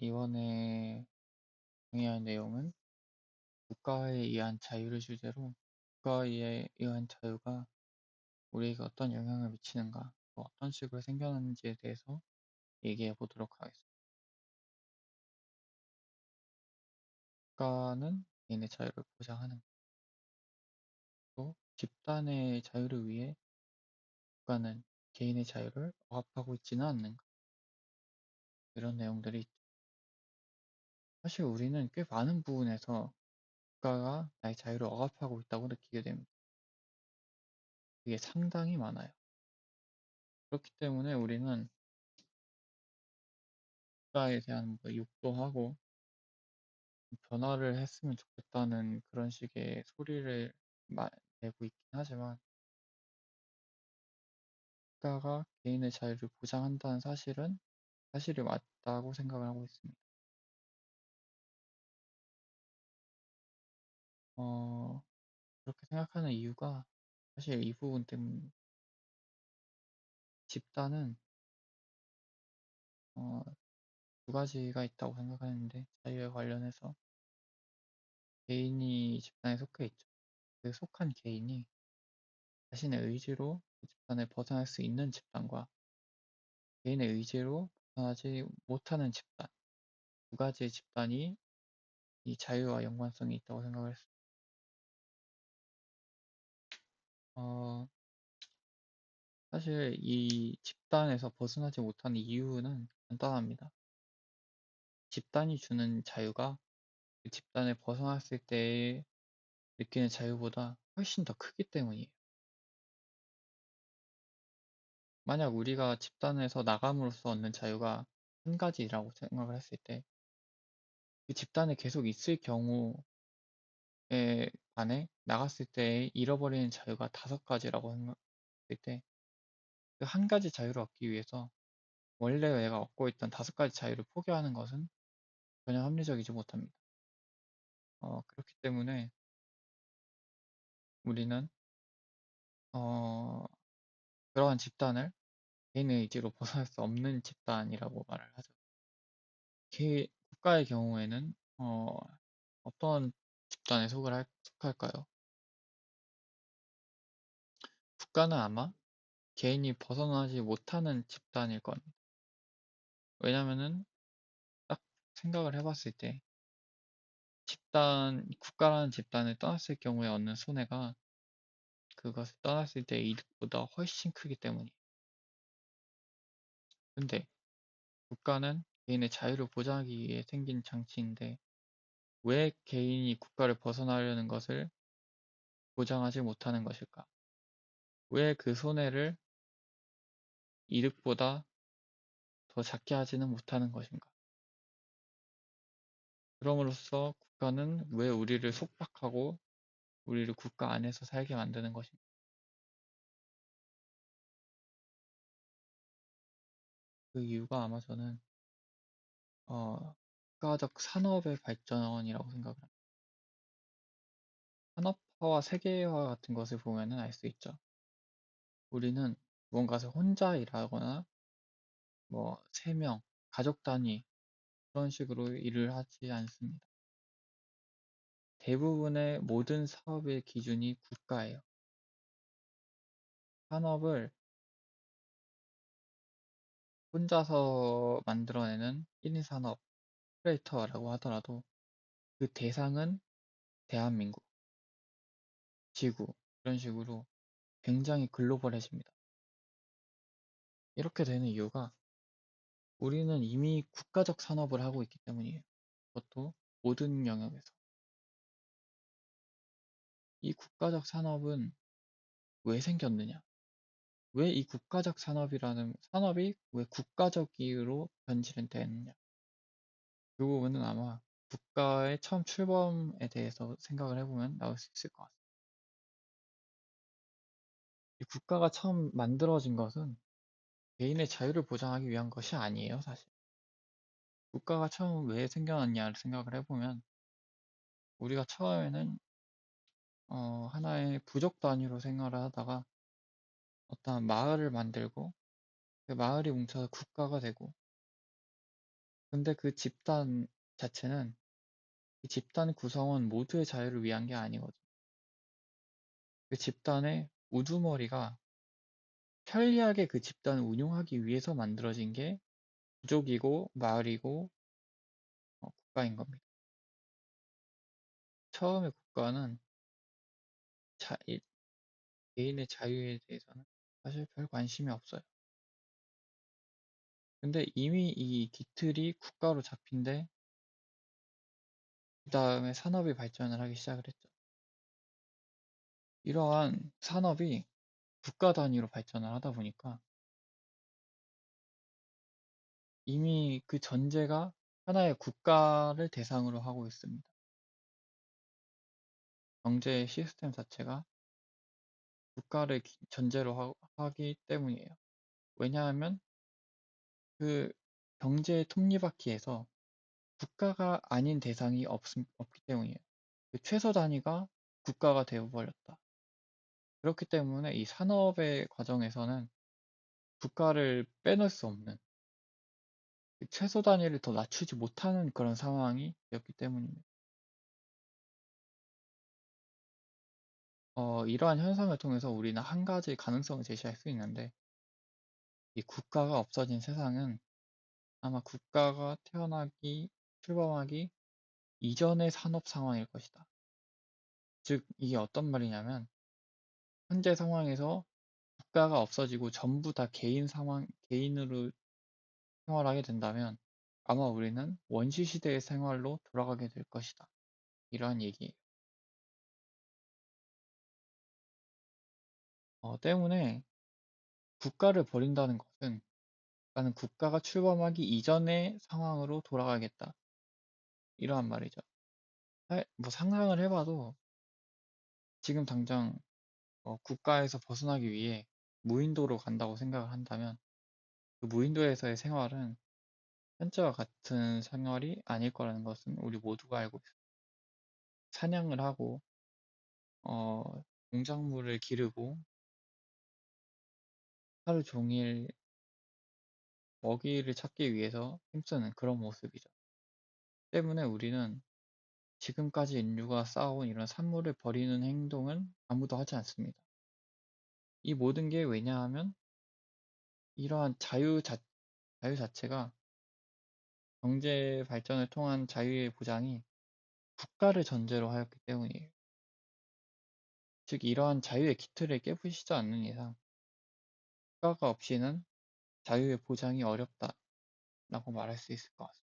이번에 강의할 내용은 국가에 의한 자유를 주제로 국가에 의한 자유가 우리에게 어떤 영향을 미치는가, 또 어떤 식으로 생겨나는지에 대해서 얘기해 보도록 하겠습니다. 국가는 개인의 자유를 보장하는 또 집단의 자유를 위해 국가는 개인의 자유를 억압하고 있지는 않는가, 이런 내용들이 있죠. 사실 우리는 꽤 많은 부분에서 국가가 나의 자유를 억압하고 있다고 느끼게 됩니다. 이게 상당히 많아요. 그렇기 때문에 우리는 국가에 대한 욕도 하고 변화를 했으면 좋겠다는 그런 식의 소리를 내고 있긴 하지만, 국가가 개인의 자유를 보장한다는 사실이 맞다고 생각을 하고 있습니다. 어, 그렇게 생각하는 이유가 사실 이 부분 때문에, 집단은 어, 두 가지가 있다고 생각하는데, 자유에 관련해서 개인이 집단에 속해 있죠. 그 속한 개인이 자신의 의지로 그 집단을 벗어날 수 있는 집단과 개인의 의지로 벗어나지 못하는 집단, 두 가지의 집단이 이 자유와 연관성이 있다고 생각을 했어요. 어, 사실 이 집단에서 벗어나지 못하는 이유는 간단합니다. 집단이 주는 자유가 그 집단을 벗어났을 때 느끼는 자유보다 훨씬 더 크기 때문이에요. 만약 우리가 집단에서 나감으로써 얻는 자유가 한 가지라고 생각을 했을 때, 그 집단에 계속 있을 경우에 반해 나갔을 때 잃어버리는 자유가 다섯 가지라고 생각했을 때, 그 한 가지 자유를 얻기 위해서 원래 내가 얻고 있던 다섯 가지 자유를 포기하는 것은 전혀 합리적이지 못합니다. 그렇기 때문에 우리는 어, 그러한 집단을 개인의 의지로 벗어날 수 없는 집단이라고 말을 하죠. 국가의 경우에는 어떤 집단에 속할까요? 국가는 아마 개인이 벗어나지 못하는 집단일 겁니다. 왜냐면은 딱 생각을 해봤을 때, 국가라는 집단을 떠났을 경우에 얻는 손해가 그것을 떠났을 때의 이득보다 훨씬 크기 때문이에요. 근데 국가는 개인의 자유를 보장하기 위해 생긴 장치인데, 왜 개인이 국가를 벗어나려는 것을 보장하지 못하는 것일까? 왜 그 손해를 이득보다 더 작게 하지는 못하는 것인가? 그럼으로써 국가는 왜 우리를 속박하고 우리를 국가 안에서 살게 만드는 것인가? 그 이유가 아마 저는 국가적 산업의 발전이라고 생각을 합니다. 산업화와 세계화 같은 것을 보면은 알 수 있죠. 우리는 무언가를 혼자 일하거나 뭐 3명, 가족 단위 그런 식으로 일을 하지 않습니다. 대부분의 모든 사업의 기준이 국가예요. 산업을 혼자서 만들어내는 1인 산업, 오퍼레이터라고 하더라도 그 대상은 대한민국, 지구, 이런 식으로 굉장히 글로벌해집니다. 이렇게 되는 이유가 우리는 이미 국가적 산업을 하고 있기 때문이에요. 그것도 모든 영역에서. 이 국가적 산업은 왜 생겼느냐? 왜 이 국가적 산업이 왜 국가적으로 변질은 되느냐? 그 부분은 아마 국가의 처음 출범에 대해서 생각을 해보면 나올 수 있을 것 같습니다. 이 국가가 처음 만들어진 것은 개인의 자유를 보장하기 위한 것이 아니에요, 사실. 국가가 처음 왜 생겨났냐를 생각을 해보면, 우리가 처음에는 하나의 부족 단위로 생활을 하다가 어떠한 마을을 만들고 그 마을이 뭉쳐서 국가가 되고, 근데 그 집단 자체는 그 집단 구성원 모두의 자유를 위한 게 아니거든. 그 집단의 우두머리가 편리하게 그 집단을 운용하기 위해서 만들어진 게 부족이고 마을이고 국가인 겁니다. 처음에 국가는 개인의 자유에 대해서는 사실 별 관심이 없어요. 근데 이미 이 깃틀이 국가로 잡힌데 그 다음에 산업이 발전을 하기 시작을 했죠. 이러한 산업이 국가 단위로 발전을 하다 보니까 이미 그 전제가 하나의 국가를 대상으로 하고 있습니다. 경제 시스템 자체가 국가를 전제로 하기 때문이에요. 왜냐하면 그 경제 톱니바퀴에서 국가가 아닌 대상이 없기 때문이에요. 그 최소 단위가 국가가 되어버렸다. 그렇기 때문에 이 산업의 과정에서는 국가를 빼놓을 수 없는 그 최소 단위를 더 낮추지 못하는 그런 상황이 되었기 때문입니다. 이러한 현상을 통해서 우리는 한 가지 가능성을 제시할 수 있는데 이 국가가 없어진 세상은 아마 국가가 출범하기 이전의 산업 상황일 것이다. 즉, 이게 어떤 말이냐면 현재 상황에서 국가가 없어지고 전부 다 개인으로 생활하게 된다면 아마 우리는 원시 시대의 생활로 돌아가게 될 것이다. 이러한 얘기예요. 때문에 국가를 버린다는 것은 나는 국가가 출범하기 이전의 상황으로 돌아가겠다. 이러한 말이죠. 뭐 상상을 해봐도 지금 당장 국가에서 벗어나기 위해 무인도로 간다고 생각을 한다면 그 무인도에서의 생활은 현재와 같은 생활이 아닐 거라는 것은 우리 모두가 알고 있어요. 사냥을 하고 어, 농작물을 기르고 하루 종일 먹이를 찾기 위해서 힘쓰는 그런 모습이죠. 때문에 우리는 지금까지 인류가 쌓아온 이런 산물을 버리는 행동은 아무도 하지 않습니다. 이 모든 게 왜냐하면 이러한 자유 자체가 경제 발전을 통한 자유의 보장이 국가를 전제로 하였기 때문이에요. 즉, 이러한 자유의 기틀을 깨부시지 않는 이상 국가가 없이는 자유의 보장이 어렵다라고 말할 수 있을 것 같습니다.